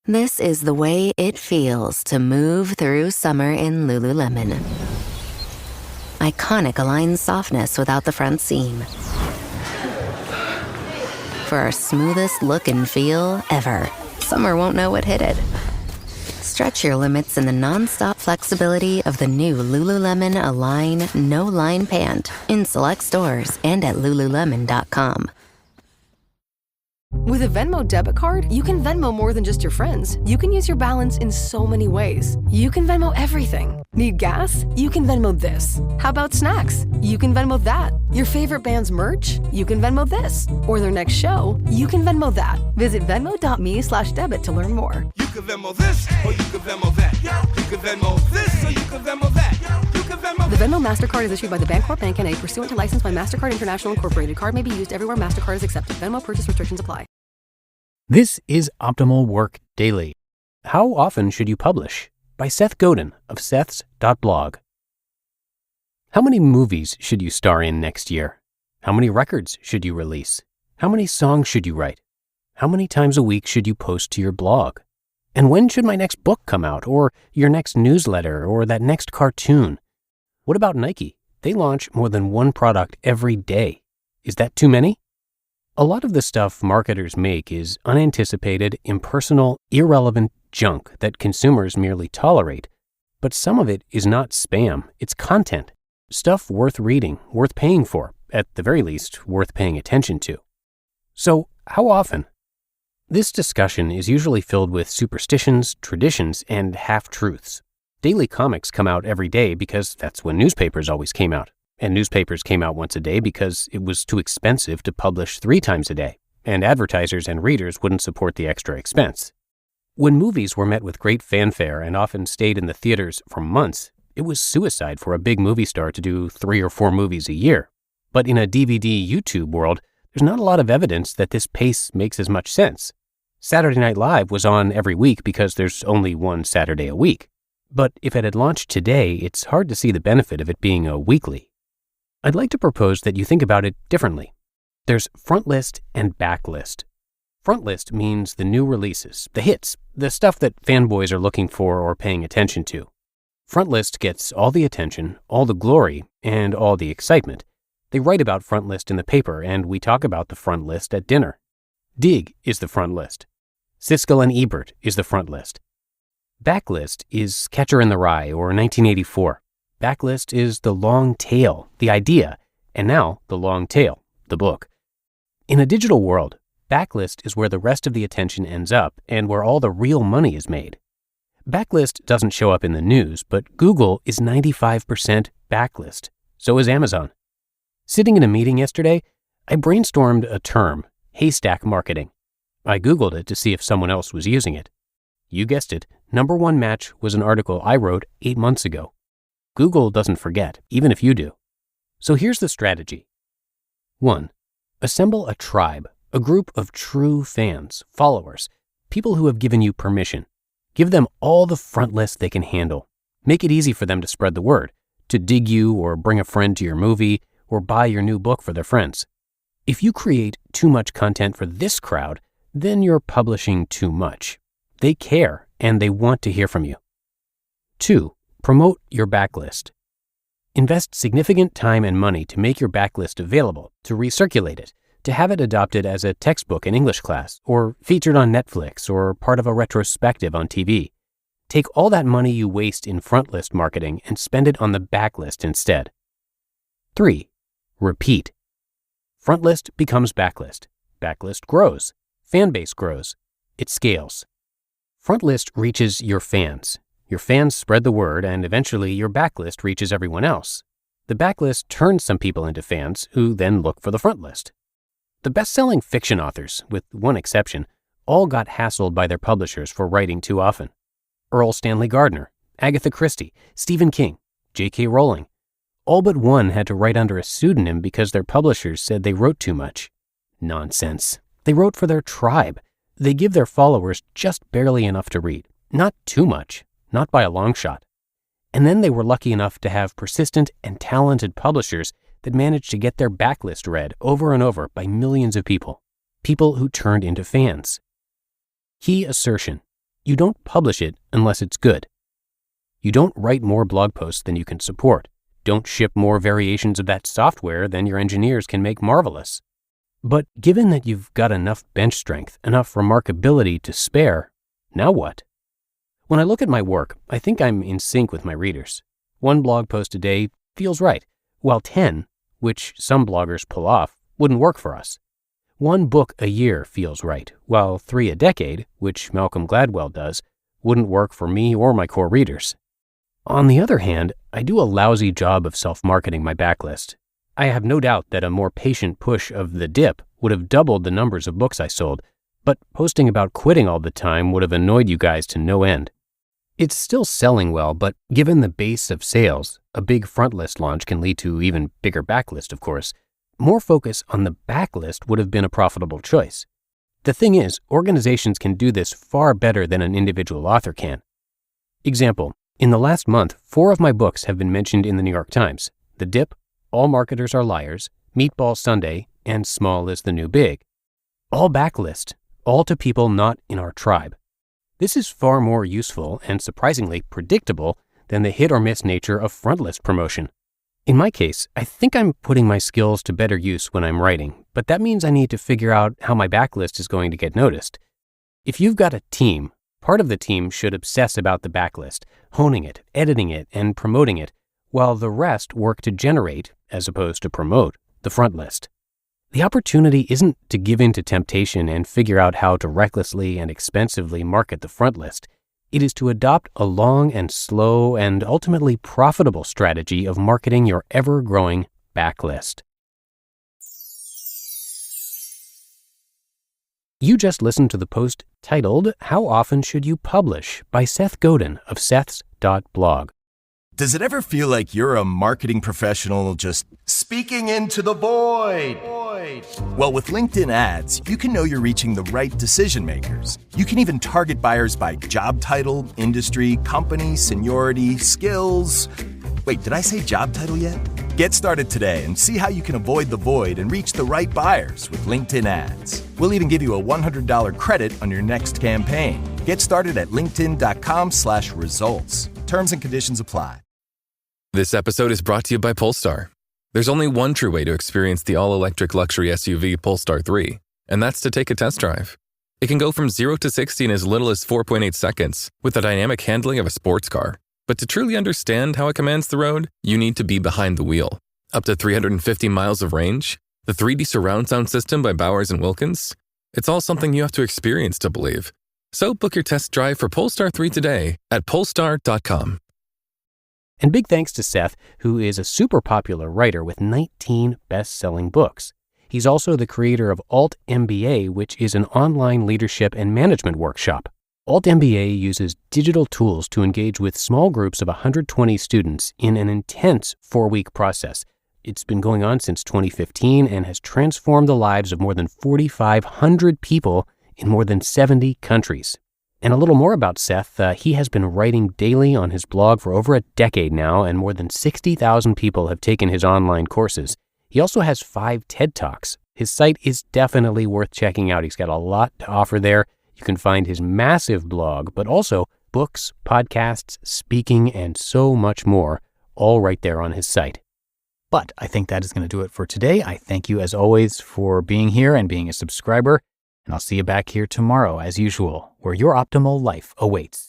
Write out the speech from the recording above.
This is the way it feels to move through summer in Lululemon. Iconic Align softness without the front seam. For our smoothest look and feel ever, summer won't know what hit it. Stretch your limits in the non-stop flexibility of the new Lululemon Align No-Line Pant in select stores and at Lululemon.com. With a Venmo debit card, you can Venmo more than just your friends. You can use your balance in so many ways. You can Venmo everything. Need gas? You can Venmo this. How about snacks? You can Venmo that. Your favorite band's merch? You can Venmo this. Or their next show? You can Venmo that. Visit Venmo.me/debit to learn more. You can Venmo this, or you can Venmo that. You can Venmo this, or you can Venmo that. You can Venmo. The Venmo MasterCard is issued by the Bancorp Bank N.A. pursuant to license by MasterCard International Incorporated. Card may be used everywhere MasterCard is accepted. Venmo purchase restrictions apply. This is Optimal Work Daily. How often should you publish? By Seth Godin of Seth's.blog. How many movies should you star in next year? How many records should you release? How many songs should you write? How many times a week should you post to your blog? And when should my next book come out, or your next newsletter, or that next cartoon? What about Nike? They launch more than one product every day. Is that too many? A lot of the stuff marketers make is unanticipated, impersonal, irrelevant junk that consumers merely tolerate. But some of it is not spam, it's content. Stuff worth reading, worth paying for, at the very least, worth paying attention to. So, how often? This discussion is usually filled with superstitions, traditions, and half-truths. Daily comics come out every day because that's when newspapers always came out. And newspapers came out once a day because it was too expensive to publish 3 times a day, and advertisers and readers wouldn't support the extra expense. When movies were met with great fanfare and often stayed in the theaters for months, it was suicide for a big movie star to do 3 or 4 movies a year. But in a DVD YouTube world, there's not a lot of evidence that this pace makes as much sense. Saturday Night Live was on every week because there's only one Saturday a week. But if it had launched today, it's hard to see the benefit of it being a weekly. I'd like to propose that you think about it differently. There's front list and back list. Front list means the new releases, the hits, the stuff that fanboys are looking for or paying attention to. Front list gets all the attention, all the glory, and all the excitement. They write about front list in the paper, and we talk about the front list at dinner. Dig is the front list. Siskel and Ebert is the front list. Backlist is Catcher in the Rye or 1984. Backlist is the long tail, the idea, and now the long tail, the book. In a digital world, backlist is where the rest of the attention ends up and where all the real money is made. Backlist doesn't show up in the news, but Google is 95% backlist. So is Amazon. Sitting in a meeting yesterday, I brainstormed a term, haystack marketing. I Googled it to see if someone else was using it. You guessed it, number one match was an article I wrote 8 months ago. Google doesn't forget, even if you do. So here's the strategy. 1. Assemble a tribe, a group of true fans, followers, people who have given you permission. Give them all the front list they can handle. Make it easy for them to spread the word, to dig you or bring a friend to your movie or buy your new book for their friends. If you create too much content for this crowd, then you're publishing too much. They care and they want to hear from you. 2. Promote your backlist. Invest significant time and money to make your backlist available, to recirculate it, to have it adopted as a textbook in English class, or featured on Netflix, or part of a retrospective on TV. Take all that money you waste in front list marketing and spend it on the backlist instead. 3. Repeat. Front list becomes backlist. Backlist grows. Fan base grows. It scales. Front list reaches your fans. Your fans spread the word, and eventually your backlist reaches everyone else. The backlist turns some people into fans who then look for the front list. The best-selling fiction authors, with one exception, all got hassled by their publishers for writing too often. Earl Stanley Gardner, Agatha Christie, Stephen King, J.K. Rowling. All but one had to write under a pseudonym because their publishers said they wrote too much. Nonsense. They wrote for their tribe. They give their followers just barely enough to read. Not too much. Not by a long shot. And then they were lucky enough to have persistent and talented publishers that managed to get their backlist read over and over by millions of people. People who turned into fans. Key assertion. You don't publish it unless it's good. You don't write more blog posts than you can support. Don't ship more variations of that software than your engineers can make marvelous. But given that you've got enough bench strength, enough remarkability to spare, now what? When I look at my work, I think I'm in sync with my readers. 1 blog post a day feels right, while 10, which some bloggers pull off, wouldn't work for us. 1 book a year feels right, while 3 a decade, which Malcolm Gladwell does, wouldn't work for me or my core readers. On the other hand, I do a lousy job of self-marketing my backlist. I have no doubt that a more patient push of The Dip would have doubled the numbers of books I sold, but posting about quitting all the time would have annoyed you guys to no end. It's still selling well, but given the base of sales, a big front list launch can lead to even bigger backlist, of course. More focus on the backlist would have been a profitable choice. The thing is, organizations can do this far better than an individual author can. Example, in the last month, 4 of my books have been mentioned in the New York Times: The Dip, All Marketers Are Liars, Meatball Sunday, and Small is the New Big. All backlist, all to people not in our tribe. This is far more useful and surprisingly predictable than the hit or miss nature of front list promotion. In my case, I think I'm putting my skills to better use when I'm writing, but that means I need to figure out how my backlist is going to get noticed. If you've got a team, part of the team should obsess about the backlist, honing it, editing it, and promoting it, while the rest work to generate, as opposed to promote, the front list. The opportunity isn't to give in to temptation and figure out how to recklessly and expensively market the front list. It is to adopt a long and slow and ultimately profitable strategy of marketing your ever-growing backlist. You just listened to the post titled, "How Often Should You Publish?" by Seth Godin of Seths.blog. Does it ever feel like you're a marketing professional just speaking into the void? Well, with LinkedIn ads, you can know you're reaching the right decision makers. You can even target buyers by job title, industry, company, seniority, skills. Wait, did I say job title yet? Get started today and see how you can avoid the void and reach the right buyers with LinkedIn ads. We'll even give you a $100 credit on your next campaign. Get started at linkedin.com/results. Terms and conditions apply. This episode is brought to you by Polestar. There's only one true way to experience the all-electric luxury SUV Polestar 3, and that's to take a test drive. It can go from 0 to 60 in as little as 4.8 seconds with the dynamic handling of a sports car. But to truly understand how it commands the road, you need to be behind the wheel. Up to 350 miles of range, the 3D surround sound system by Bowers & Wilkins. It's all something you have to experience to believe. So book your test drive for Polestar 3 today at polestar.com. And big thanks to Seth, who is a super popular writer with 19 best-selling books. He's also the creator of Alt MBA, which is an online leadership and management workshop. Alt MBA uses digital tools to engage with small groups of 120 students in an intense 4-week process. It's been going on since 2015 and has transformed the lives of more than 4,500 people in more than 70 countries. And a little more about Seth, he has been writing daily on his blog for over a decade now, and more than 60,000 people have taken his online courses. He also has 5 TED Talks. His site is definitely worth checking out. He's got a lot to offer there. You can find his massive blog, but also books, podcasts, speaking, and so much more, all right there on his site. But I think that is going to do it for today. I thank you, as always, for being here and being a subscriber. And I'll see you back here tomorrow, as usual, where your optimal life awaits.